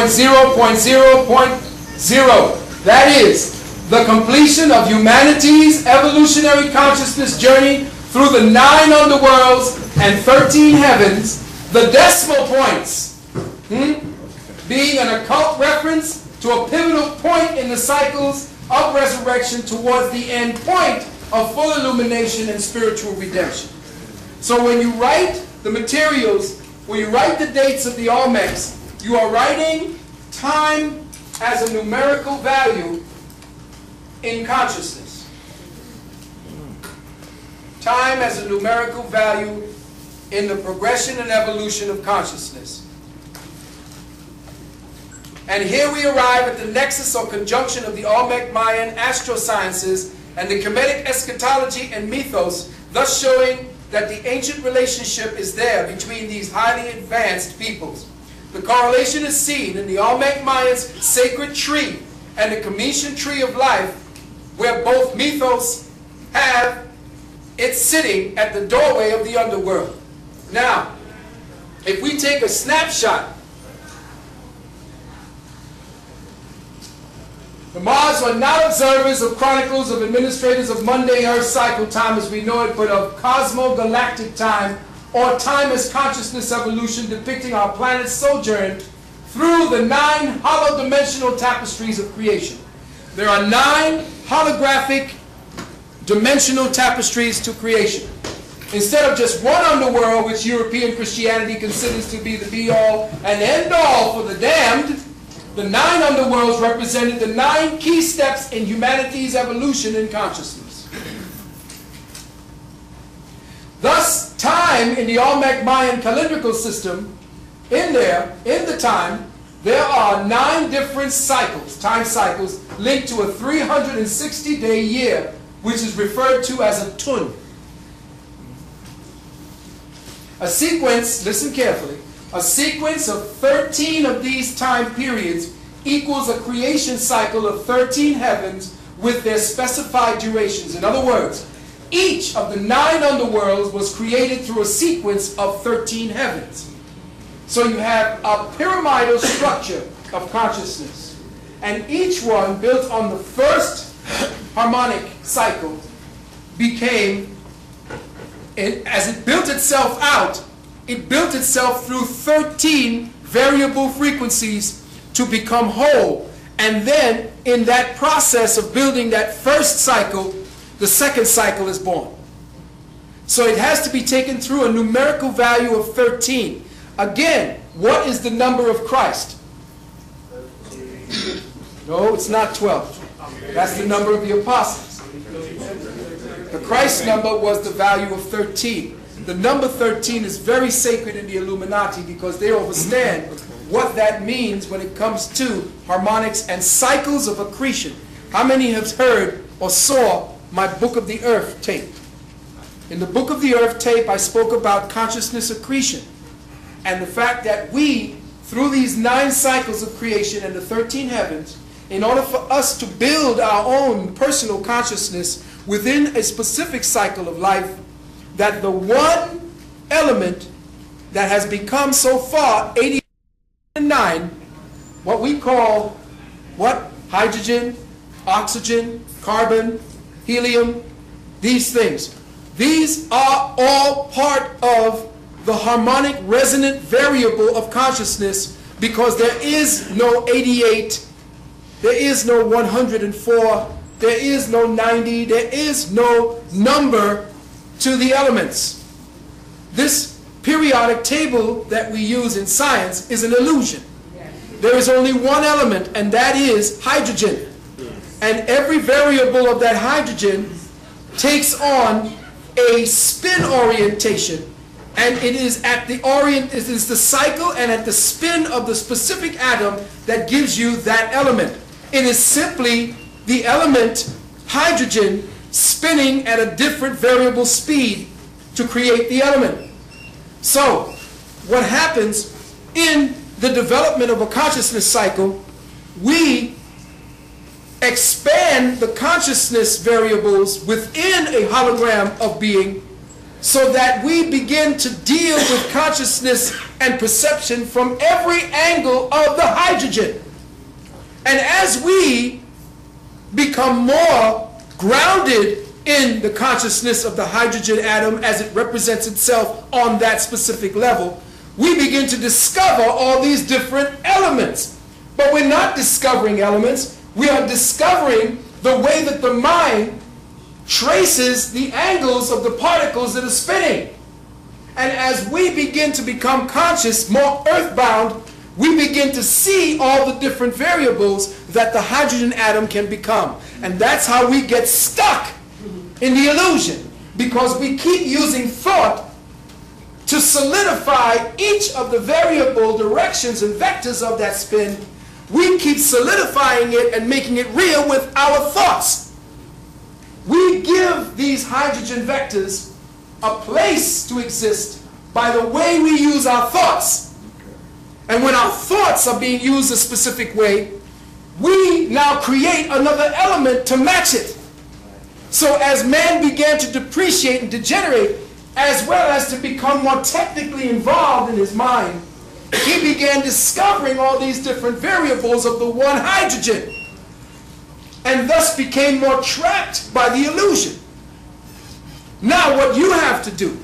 0.0.0.0. That is the completion of humanity's evolutionary consciousness journey through the 9 underworlds and 13 heavens, the decimal points being an occult reference to a pivotal point in the cycles of resurrection towards the end point of full illumination and spiritual redemption. So when you write the materials, when you write the dates of the Olmecs, you are writing time as a numerical value in consciousness. Time as a numerical value in the progression and evolution of consciousness. And here we arrive at the nexus or conjunction of the Olmec Mayan astrosciences and the Kemetic eschatology and mythos, thus showing that the ancient relationship is there between these highly advanced peoples. The correlation is seen in the Olmec Mayans' sacred tree and the Cometian tree of life, where both mythos have it sitting at the doorway of the underworld. Now, if we take a snapshot, the Mars were not observers of chronicles of administrators of mundane Earth cycle time as we know it, but of cosmogalactic time, or time as consciousness evolution, depicting our planet's sojourn through the 9 hollow dimensional tapestries of creation. There are 9 holographic dimensional tapestries to creation. Instead of just one underworld, which European Christianity considers to be the be-all and end-all for the damned, the 9 underworlds represented the 9 key steps in humanity's evolution in consciousness. Thus, time in the Olmec Mayan calendrical system, in the time, there are 9 different cycles, time cycles, linked to a 360-day year, which is referred to as a tun. A sequence, listen carefully, a sequence of 13 of these time periods equals a creation cycle of 13 heavens with their specified durations. In other words, each of the 9 underworlds was created through a sequence of 13 heavens. So you have a pyramidal structure of consciousness. And each one, built on the first harmonic cycle, became, as it built itself out, it built itself through 13 variable frequencies to become whole. And then, in that process of building that first cycle, the second cycle is born. So it has to be taken through a numerical value of 13. Again, what is the number of Christ? No, it's not 12. That's the number of the apostles. The Christ number was the value of 13. The number 13 is very sacred in the Illuminati because they understand what that means when it comes to harmonics and cycles of accretion. How many have heard or saw my Book of the Earth tape? In the Book of the Earth tape, I spoke about consciousness accretion and the fact that we, through these 9 cycles of creation and the 13 heavens, in order for us to build our own personal consciousness within a specific cycle of life, that the one element that has become so far 89, what we call, hydrogen, oxygen, carbon, helium, these things. These are all part of the harmonic resonant variable of consciousness because there is no 88, there is no 104, there is no 90, there is no number to the elements. This periodic table that we use in science is an illusion. There is only one element, and that is hydrogen. And every variable of that hydrogen takes on a spin orientation, and it is at the it is the cycle and at the spin of the specific atom that gives you that element. It is simply the element hydrogen spinning at a different variable speed to create the element. So, what happens in the development of a consciousness cycle, we expand the consciousness variables within a hologram of being so that we begin to deal with consciousness and perception from every angle of the hydrogen. And as we become more grounded in the consciousness of the hydrogen atom as it represents itself on that specific level, we begin to discover all these different elements. But we're not discovering elements, we are discovering the way that the mind traces the angles of the particles that are spinning. And as we begin to become conscious, more earthbound, we begin to see all the different variables that the hydrogen atom can become. And that's how we get stuck in the illusion, because we keep using thought to solidify each of the variable directions and vectors of that spin. We keep solidifying it and making it real with our thoughts. We give these hydrogen vectors a place to exist by the way we use our thoughts. And when our thoughts are being used a specific way, we now create another element to match it. So as man began to depreciate and degenerate, as well as to become more technically involved in his mind, he began discovering all these different variables of the one hydrogen, and thus became more trapped by the illusion. Now what you have to do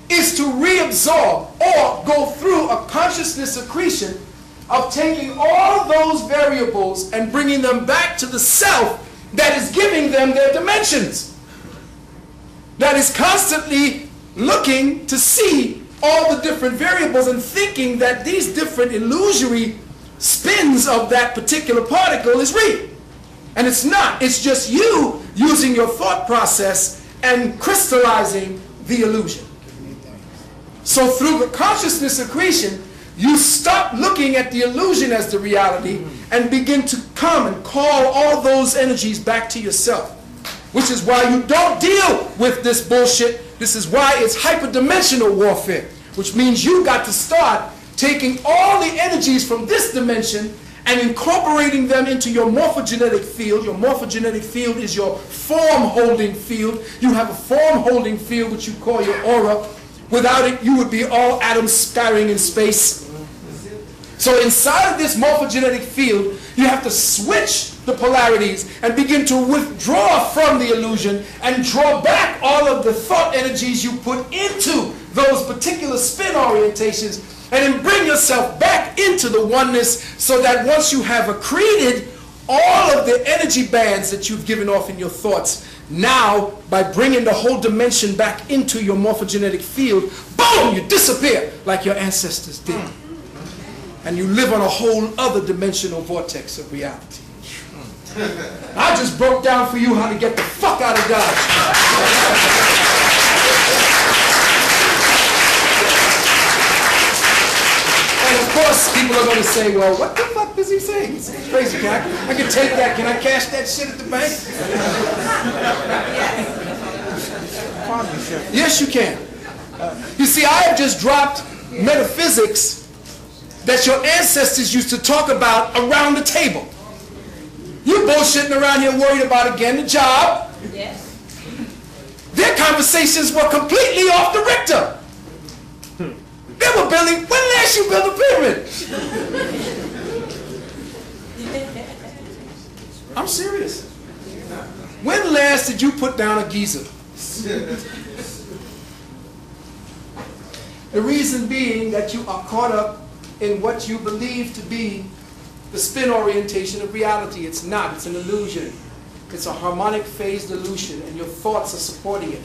is to reabsorb or go through a consciousness accretion of taking all those variables and bringing them back to the self that is giving them their dimensions, that is constantly looking to see all the different variables and thinking that these different illusory spins of that particular particle is real. And it's not. It's just you using your thought process and crystallizing the illusion. So through the consciousness accretion, you stop looking at the illusion as the reality and begin to come and call all those energies back to yourself. Which is why you don't deal with this bullshit. This is why it's hyperdimensional warfare. Which means you got to start taking all the energies from this dimension and incorporating them into your morphogenetic field. Your morphogenetic field is your form-holding field. You have a form-holding field which you call your aura. Without it, you would be all atoms scattering in space. So inside of this morphogenetic field, you have to switch the polarities and begin to withdraw from the illusion and draw back all of the thought energies you put into those particular spin orientations, and then bring yourself back into the oneness, so that once you have accreted all of the energy bands that you've given off in your thoughts, now by bringing the whole dimension back into your morphogenetic field, boom, you disappear like your ancestors did. And you live on a whole other dimensional vortex of reality. I just broke down for you how to get the fuck out of Dodge. And of course, people are going to say, well, what the fuck does he say? He's crazy. I can take that. Can I cash that shit at the bank? Yes, you can. You see, I have just dropped metaphysics that your ancestors used to talk about around the table. You bullshitting around here worried about, again, the job. Yes. Their conversations were completely off the Richter. They were building, when last you built a pyramid? I'm serious. When last did you put down a geyser? The reason being that you are caught up in what you believe to be the spin orientation of reality. It's not. It's an illusion. It's a harmonic phased illusion, and your thoughts are supporting it.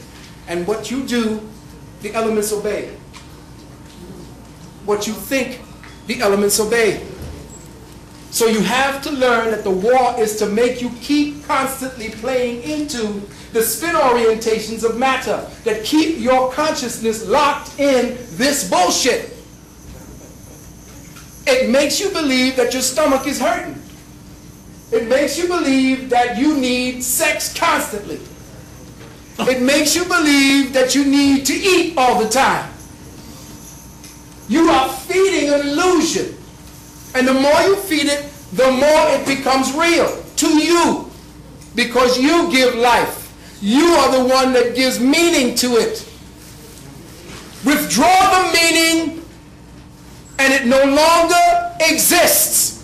And what you do, the elements obey. What you think, the elements obey. So you have to learn that the war is to make you keep constantly playing into the spin orientations of matter that keep your consciousness locked in this bullshit. It makes you believe that your stomach is hurting. It makes you believe that you need sex constantly. It makes you believe that you need to eat all the time. You are feeding an illusion. And the more you feed it, the more it becomes real to you. Because you give life. You are the one that gives meaning to it. Withdraw the meaning and it no longer exists.